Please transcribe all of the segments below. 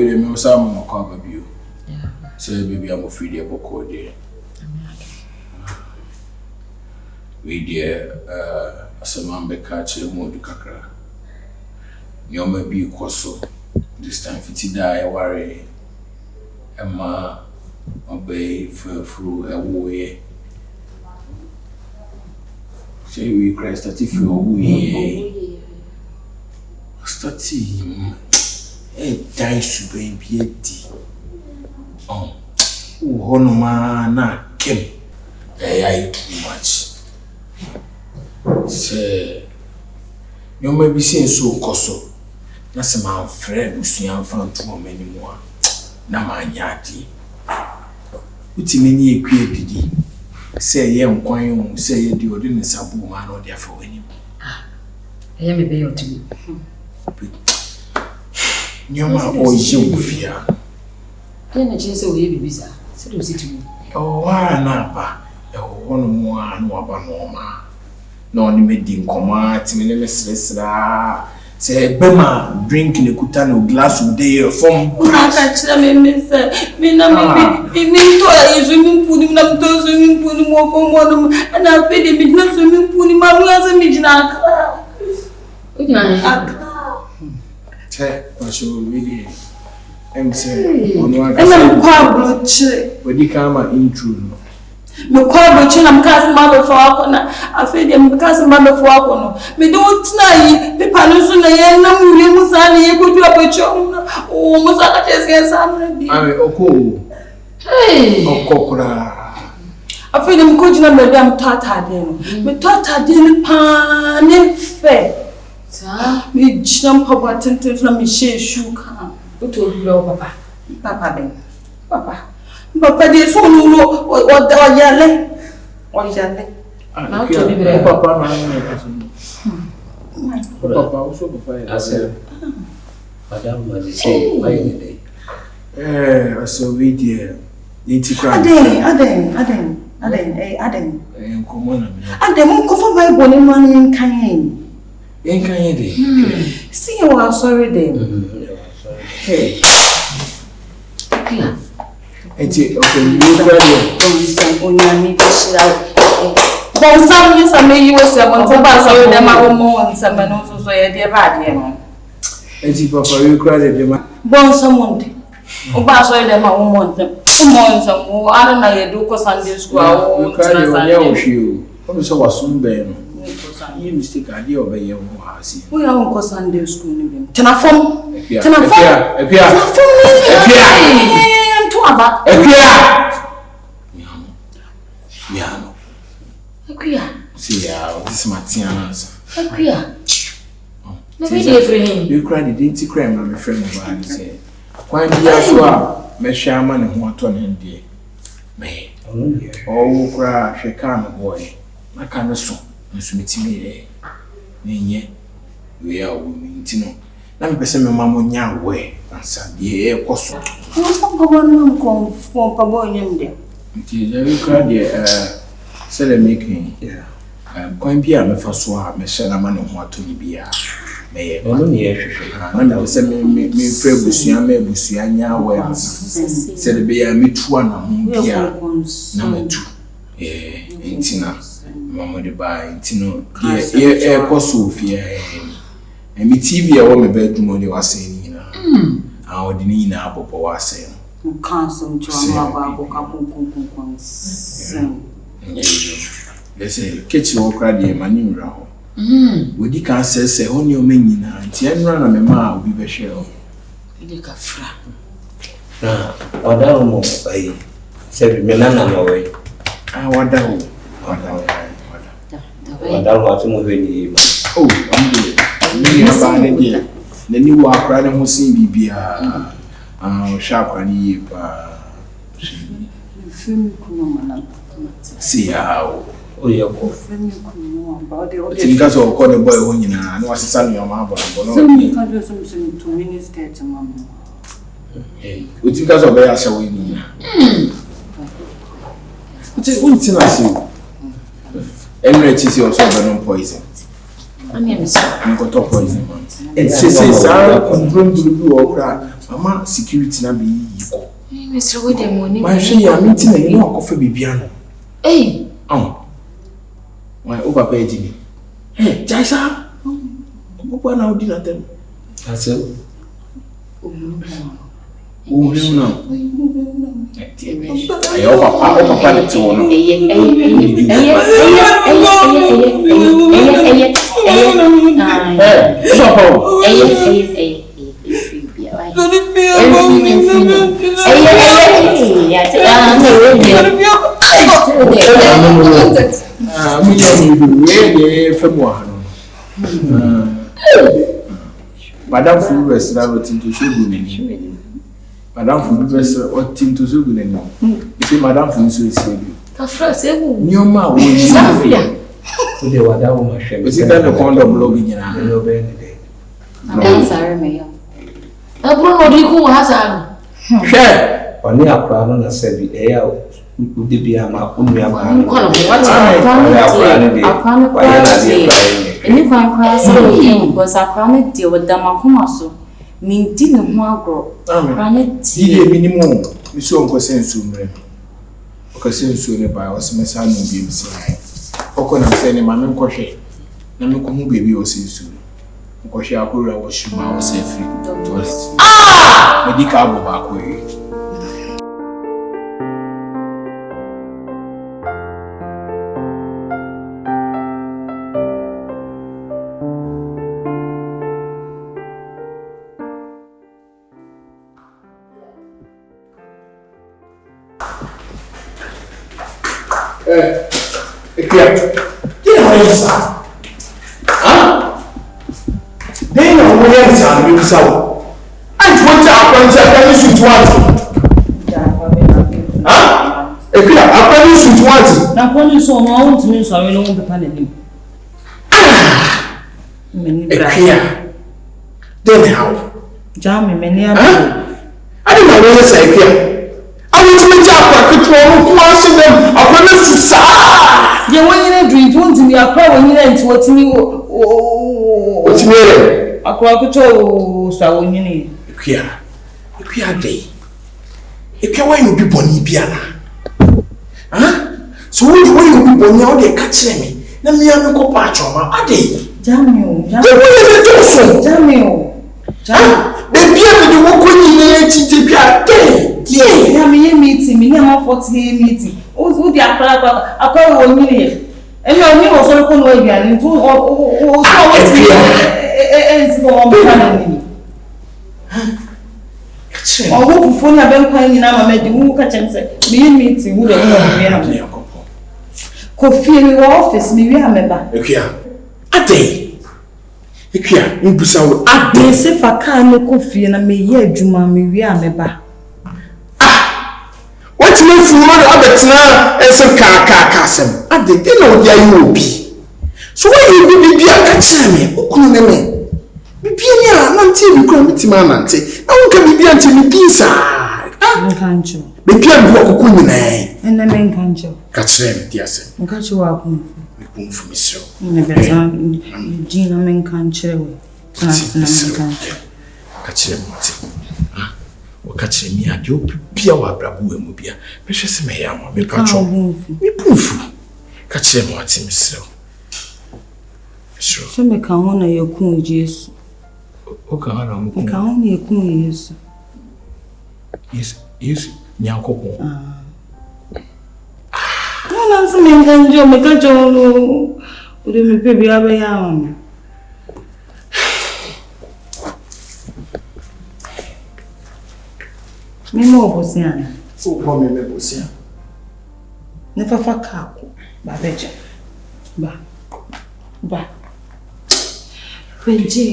we dey me some mo kwa babio. Say baby I'm free dey boko dey. We dey asama mbeka che mo du kakra. Nyoma bi koso. This time fiti die worry. Emma obey for a way. Say we Christ that if you we starting die should be piety. Oh, honoma na kem. I too much. Say you may be saying so koso. Na se ma friend usuan fan to many more. Na ma nyati. Uti meni ekwe didi. Say ye nkwan hu, say ye di odi ne sabu ma na odi afa wani. Eye me be yoti. Nyoma oje ufia. Ye na chinse wo ye bibisa. Se do sitimu. O wa na ba. E hono mu anu aba no ma. Na oni me di nkoma ti me ne mesresra. Say bema drink ne kuta no glass of day from Akachira me say me na me to ya swimming pool na me to swimming pool mo fo mo no na fe de me na swimming pool ma mo asa me jina akra. Che o so really em say ono aka. Ena kwa bloche. Wedi kama intro no. Me kwa bloche na mkasi mado fo akona afede mkasi mado fo akono me do tina yi pepa no so na ye na muri mu sa na ye kodu apocho o mo sa ka chese sa na bi Ame oko kura afede mkoji na me am tata de no me tata de ni pa ne fe Sa me jina papa tenten na me she shuka uto lo papa. papa de papa de so no o yale Na uto ni bere. papa na ni papa also papa Ase. Madam must say why you dey. so we there nti kra Aden. Nkomo na me Aden mo ko fa Bible ni ma ni kan yin. yen kan ye dey See you are sorry then. hey Kia. enti okay you kra there Bonsan onyami bishira. Bonsan ni sa me yi wo se mo to ba sorry dem ma wo mo nsa me no so ye de ba de no. enti papa you kra there ma Bonsan mo de. O ba sorry dem ma wo mo nsa. Mo nsa mo ara na ye do ko Sunday school a wo kra there nsa ya o Sunday. hwi o so wasum be no you mistake ade obeye wo ha si Wo ya wo ko Sunday school ni bim. Tena fom. Epia. Tena fom to aba. Miano. Akua. See ya, this is my tianas. Akua. Na be dey free him. You cry the dainty crime na my friend over say. Kwan dia so a me hwa ma ne ho ato ne ndie. Me. Oh, cry, she can boy. I can't so. Nso metimi e. Nenye. We are women tino. Na me pese me mama nya we. Ansa die e koso. Wo so papa no ko fo papa onyem de. Nti you cry the sell making. Yeah. Kwan bia me fa so a me hye na ma ne ho ato ni bia. Me ye. Ono ni ehwehwe. Na me se me frɛ busua me busua nya we ansa. Se de bia me tua na ho bia. Na me tu. Intina. Mama de ba intino. E koso fie me TV a wo me bedroom only was saying na. Ah odini na abopo was saying. Cancel to ba ko ka kun. Let's say kitchen wo kra de mani wura ho. Wodi kan sese ho ne o manyina nti enra na me ma obi be hwe ho. Ile ka fra. Na oda mo ai. Se bi me na no we. Ah wada ho. Oda mo atu mo we ni ma. Oh, ambe. Ni na ba ne dia. Na ni wo akra ne ho sin bibia. Ah, sharp ani pa. Film kuno mana. See how. O ye ko. Film kuno about the Tinga so ko ne boy ho nyina na wasesa no ma abo no. Film ka do some 2 minutes get mama. O tinga so be ya hye wo ni. Uti na si. Emre chisi also be no poison. Ami am so. Nko to poison man. And say sa control to do okra. ma security na be yiko. Mr. with the money. My she ya meeting na you coffee bibiano. Hey. My overpaid me. Hey, Jaisa. Opa na odi na tem. Ase. No. Ayo papa le to no. Madam Fu restaurant to show you. Madam Fu restaurant or team to show you. You see, Madam Fu is you. Nyoma wo Safia. Ode wada wo ma hwe. We see that the condo blogging na. No be ni. Dan sare me yo. Abro no di ku hasan. Hwe. Oni akra no na se bi e ya udi bi ama unu ama. Kono what akwa Any one class was a chronic deal with Damakumaso. Mean didn't want chronic tea minimum. We saw Uncle Sensum. Because soon by was my son will be seen. Okon saying, Mamma Crochet. Namukumu baby was soon. Because Akura was Shima was free. Medical back way. So I want to mean so I don't want Then how? Jammy, many I don't know what to say here. I want to make up control watching them. I promise to say. You want you to drink, want to be a pro when you enter what you what's me? A crocodile, so when you need. You are day. You can wait, you be bonny piana. Huh? So when you be born out there catching me, let me have a go patch on my day. Jamio, the beer with the walk in the day. Yes, I mean, meeting me near my 40 meeting. Oh, the Akua 1 million. And your name was all come away and two or I hope for your bank in our medical catch and say, me meeting would have Coffee office, me remember. A day. You push out a day, say for can't coffee and I may hear Juma, me remember. What's my food of now? And so car I didn't know there you will be. So why you be a catcher me? Who couldn't me? Be until you come with my auntie. I won't be until you pizza. Can't you? The piano walk and I mean can't you? Catch them, dear sir. Catch you up. We come from Miss Gina men can't chill. Catch them. O catch me at you, Pia Brabu and Mubia. Precious me, me patrol. Me poof. Catch them what's in Miss. So me can honor your coon, Jesus. Okay, I can only a coon, yes. Yes, Nyako. No, that's me, can you make a joke? Would you be a me more Bosiana. Oh, mommy, Bosiana. Never for Kaku, Babeja. Ba. Benji.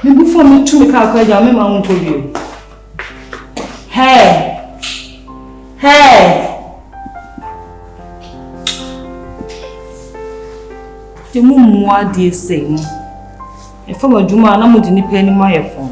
Me before me to make our credit, I won't tell you. Hey! The moon, what do you say? If I'm a Juma, I'm not any penny my phone.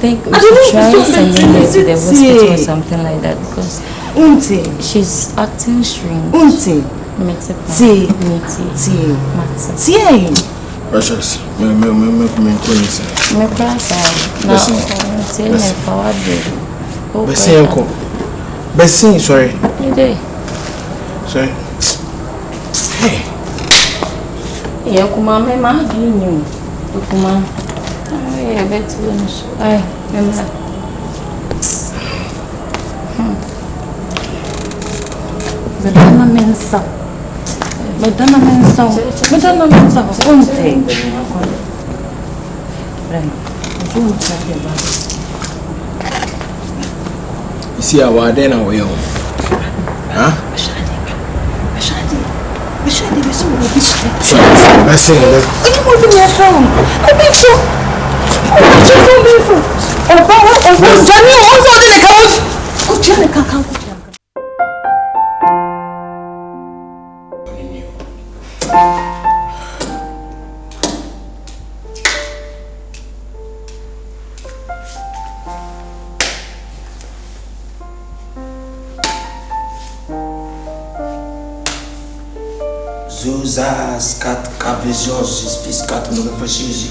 think we should try sending her to the hospital or something like that because she's acting strange. Precious, me sorry. Sorry. Hey. Yeah, Kuma, me ma you. Kuma. Yeah, bet you. Ay, remember. Madonna mensa. You see our then away home. Huh? Zaskat kavizos fiskat mulefashizi.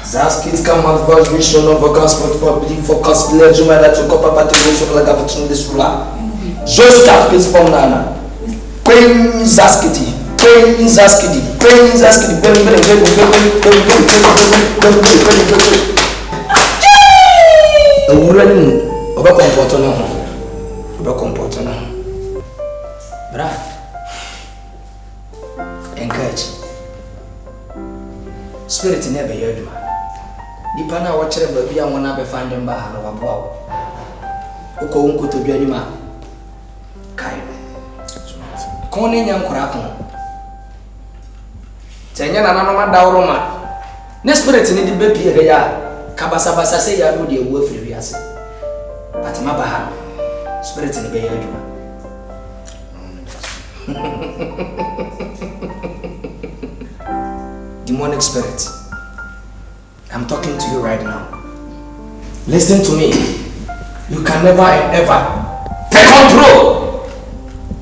Zaskit kamat vajvision of a gospel for belief for cosplay jumala to copa patriotism like a between this rula. Zostat pis from Nana. Queen Zaskiti. Queen Zaskiti. Queen Zaskiti. A woman of a comportana. Bra. Encourage. Spirit never heard you. Dipana watch them, but we are one up find them by our bow. Oko unko to be anima. Kai. Kone nyam kurako. Tenya na nana dauroma. Ne spirit ni di baby ya. Kabasa basa say ya no de wo afiri ase. But ma ba spirit ni be heard you. Demonic spirit. I'm talking to you right now. Listen to me. You can never and ever take control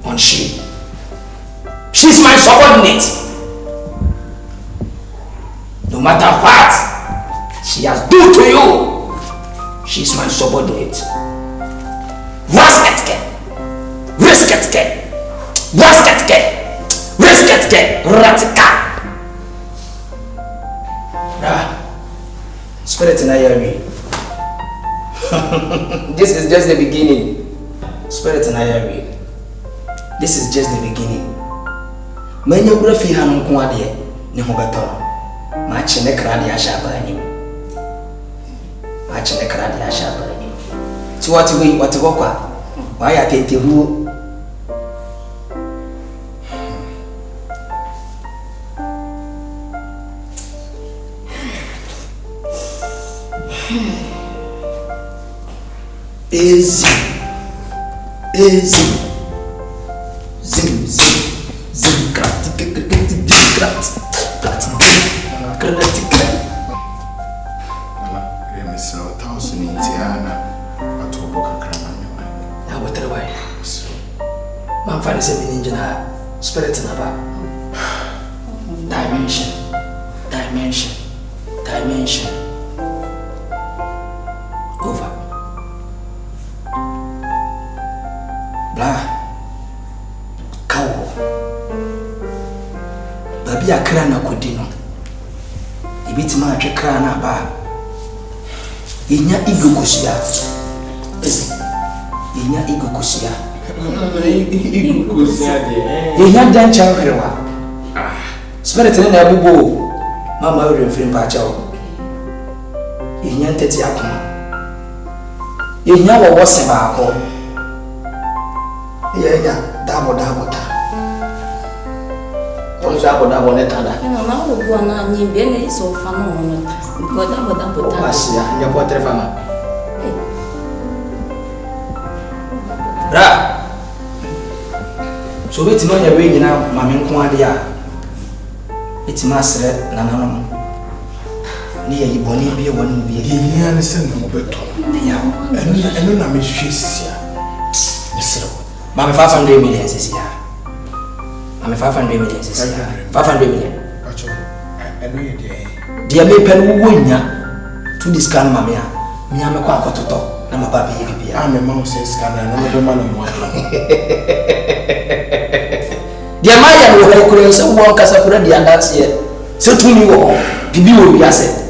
on she. She's my subordinate. No matter what she has done to you, she's my subordinate. Rasketke. Ratika. Spirit in Ayari. This is just the beginning. Spirit in Ayari. This is just the beginning. Many of the Fihan Kwadi, Nihogato. Match in the Kradia Shabani. Match in the Kradia Shabani. So what we what to walk? Why I take you? Easy. Zim, crack. Man find a ninja spirit in about dimension. Over. Blah. Cow. Baby a crana codino. A bit much a crana bar. In your ego kusia. In your ego kusia. You have done child. Spirit in a bubo. Mamma will refrain patcho. In your tetty akuma. You never was about. Yeah, double. What's up with that one? No, now we're going to need Benny so fun. Because double. I see your water farmer. Bra. So wait till you're waiting now, Mammy Quadia. It's master Nanam. near you, Bonnie, be one be here and send them over to and I'm a she's here. Mamma 500 million this year. I'm a 500 million this year. 500 million. I know you dear. Dear me pen win ya to this kind of mamma. Me, I'm a quack to talk. I'm a baby. I'm a mouse scanner and another man of one. Dear Maya will have created some work as a pretty and that's yet. So to me, Bibi will be asset.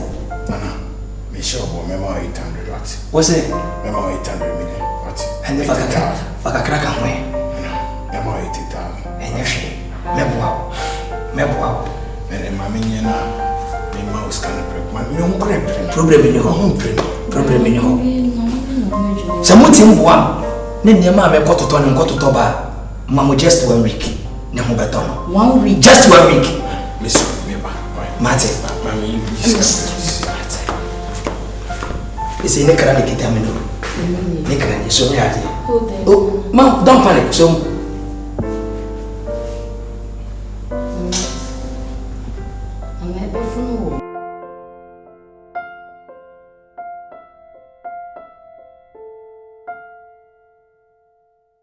Me sure, Memo 800 watts. What's it? Memo 800 million watts. And if I crack away. Memo 80,000. And if she, Mebo, and then my minion, the mouse can break my problem in your home. Problem in your home. Some one. Then your mamma got to turn and got to Toba. Mamma just 1 week. No better. 1 week. Just 1 week. Listen, remember. Mate. Mammy, it's a necrotic. So, oh, Mom, don't panic. So,